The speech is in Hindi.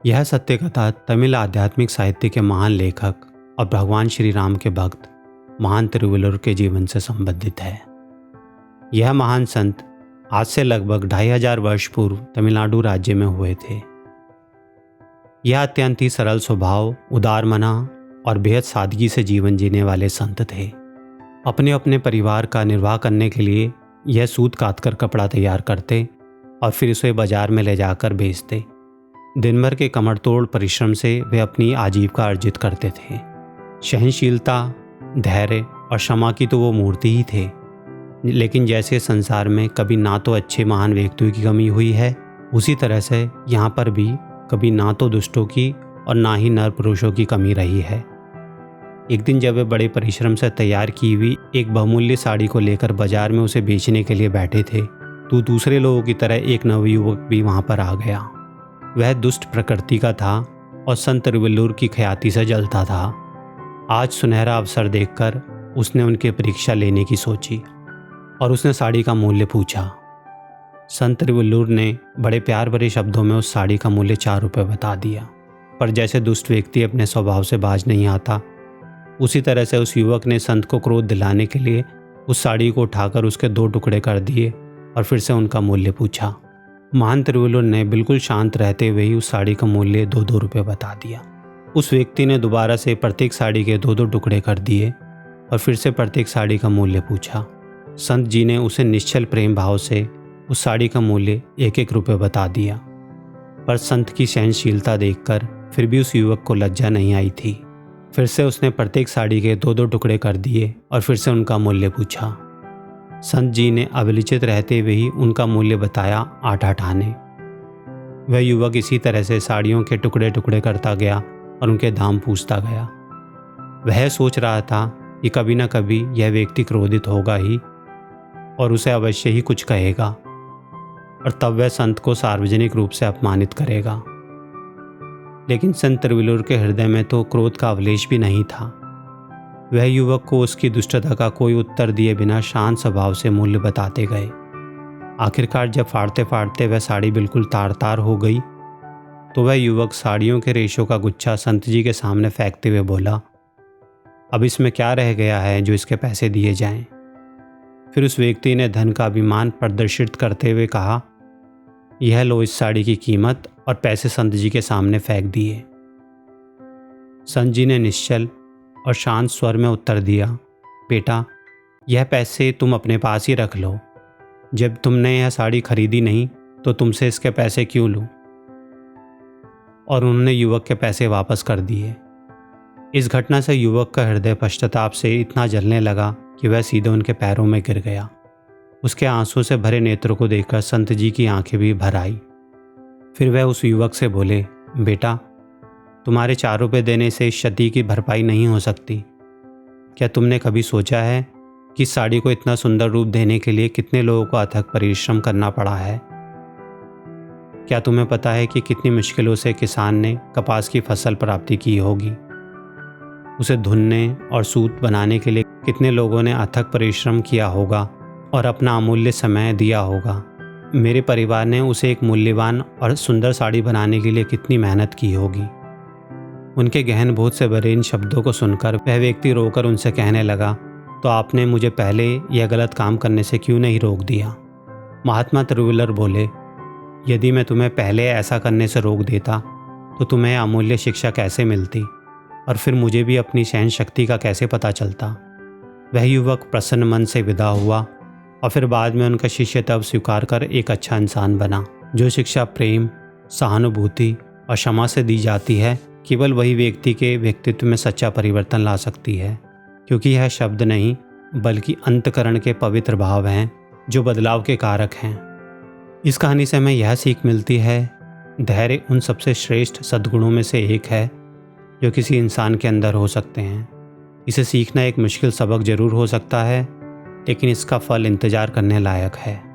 यह सत्य कथा तमिल आध्यात्मिक साहित्य के महान लेखक और भगवान श्री राम के भक्त महान तिरुवल्लुवर के जीवन से संबंधित है। यह महान संत आज से लगभग 2500 वर्ष पूर्व तमिलनाडु राज्य में हुए थे। यह अत्यंत ही सरल स्वभाव, उदार मना और बेहद सादगी से जीवन जीने वाले संत थे। अपने अपने परिवार का निर्वाह करने के लिए यह सूत काटकर कपड़ा तैयार करते और फिर उसे बाजार में ले जाकर बेचते। दिन भर के कमरतोड़ परिश्रम से वे अपनी आजीविका अर्जित करते थे। सहनशीलता, धैर्य और क्षमा की तो वो मूर्ति ही थे। लेकिन जैसे संसार में कभी ना तो अच्छे महान व्यक्तियों की कमी हुई है, उसी तरह से यहाँ पर भी कभी ना तो दुष्टों की और ना ही नर पुरुषों की कमी रही है। एक दिन जब वे बड़े परिश्रम से तैयार की हुई एक बहुमूल्य साड़ी को लेकर बाजार में उसे बेचने के लिए बैठे थे, तो दूसरे लोगों की तरह एक नवयुवक भी वहाँ पर आ गया। वह दुष्ट प्रकृति का था और संत तिरुवल्लुवर की ख्याति से जलता था। आज सुनहरा अवसर देखकर उसने उनकी परीक्षा लेने की सोची और उसने साड़ी का मूल्य पूछा। संत तिरुवल्लुवर ने बड़े प्यार भरे शब्दों में उस साड़ी का मूल्य 4 रुपये बता दिया। पर जैसे दुष्ट व्यक्ति अपने स्वभाव से बाज नहीं आता, उसी तरह से उस युवक ने संत को क्रोध दिलाने के लिए उस साड़ी को उठाकर उसके 2 टुकड़े कर दिए और फिर से उनका मूल्य पूछा। महान तिरुवल्लुवर ने बिल्कुल शांत रहते हुए ही उस साड़ी का मूल्य 2-2 रुपये बता दिया। उस व्यक्ति ने दोबारा से प्रत्येक साड़ी के 2-2 टुकड़े कर दिए और फिर से प्रत्येक साड़ी का मूल्य पूछा। संत जी ने उसे निश्चल प्रेम भाव से उस साड़ी का मूल्य 1-1 रुपये बता दिया। पर संत की सहनशीलता देखकर फिर भी उस युवक को लज्जा नहीं आई थी। फिर से उसने प्रत्येक साड़ी के 2-2 टुकड़े कर दिए और फिर से उनका मूल्य पूछा। संत जी ने अविचलित रहते हुए ही उनका मूल्य बताया 8-8 आने। वह युवक इसी तरह से साड़ियों के टुकड़े टुकड़े करता गया और उनके दाम पूछता गया। वह सोच रहा था कि कभी न कभी यह व्यक्ति क्रोधित होगा ही और उसे अवश्य ही कुछ कहेगा और तब वह संत को सार्वजनिक रूप से अपमानित करेगा। लेकिन संत तिरुवल्लुवर के हृदय में तो क्रोध का अवलेश भी नहीं था। वह युवक को उसकी दुष्टता का कोई उत्तर दिए बिना शांत स्वभाव से मूल्य बताते गए। आखिरकार जब फाड़ते फाड़ते वह साड़ी बिल्कुल तार तार हो गई, तो वह युवक साड़ियों के रेशों का गुच्छा संत जी के सामने फेंकते हुए बोला, अब इसमें क्या रह गया है जो इसके पैसे दिए जाएं। फिर उस व्यक्ति ने धन का अभिमान प्रदर्शित करते हुए कहा, यह लो इस साड़ी की कीमत, और पैसे संत जी के सामने फेंक दिए। संत जी ने निश्चल और शांत स्वर में उत्तर दिया, बेटा, यह पैसे तुम अपने पास ही रख लो। जब तुमने यह साड़ी खरीदी नहीं तो तुमसे इसके पैसे क्यों लूं? और उन्होंने युवक के पैसे वापस कर दिए। इस घटना से युवक का हृदय पश्चाताप से इतना जलने लगा कि वह सीधे उनके पैरों में गिर गया। उसके आंसू से भरे नेत्रों को देखकर संत जी की आंखें भी भर आई। फिर वह उस युवक से बोले, बेटा, तुम्हारे 4 रुपये देने से इस क्षति की भरपाई नहीं हो सकती। क्या तुमने कभी सोचा है कि साड़ी को इतना सुंदर रूप देने के लिए कितने लोगों को अथक परिश्रम करना पड़ा है? क्या तुम्हें पता है कि कितनी मुश्किलों से किसान ने कपास की फसल प्राप्ति की होगी? उसे धुनने और सूत बनाने के लिए कितने लोगों ने अथक परिश्रम किया होगा और अपना अमूल्य समय दिया होगा? मेरे परिवार ने उसे एक मूल्यवान और सुंदर साड़ी बनाने के लिए कितनी मेहनत की होगी। उनके गहन बोध से भरे इन शब्दों को सुनकर वह व्यक्ति रोकर उनसे कहने लगा, तो आपने मुझे पहले यह गलत काम करने से क्यों नहीं रोक दिया? महात्मा तिरुवल्लुवर बोले, यदि मैं तुम्हें पहले ऐसा करने से रोक देता तो तुम्हें अमूल्य शिक्षा कैसे मिलती और फिर मुझे भी अपनी सहन शक्ति का कैसे पता चलता? वह युवक प्रसन्न मन से विदा हुआ और फिर बाद में उनका शिष्य तब स्वीकार कर एक अच्छा इंसान बना। जो शिक्षा प्रेम, सहानुभूति और क्षमा से दी जाती है, केवल वही व्यक्ति के व्यक्तित्व में सच्चा परिवर्तन ला सकती है, क्योंकि यह शब्द नहीं बल्कि अंतकरण के पवित्र भाव हैं जो बदलाव के कारक हैं। इस कहानी से हमें यह सीख मिलती है, धैर्य उन सबसे श्रेष्ठ सद्गुणों में से एक है जो किसी इंसान के अंदर हो सकते हैं। इसे सीखना एक मुश्किल सबक जरूर हो सकता है, लेकिन इसका फल इंतजार करने लायक है।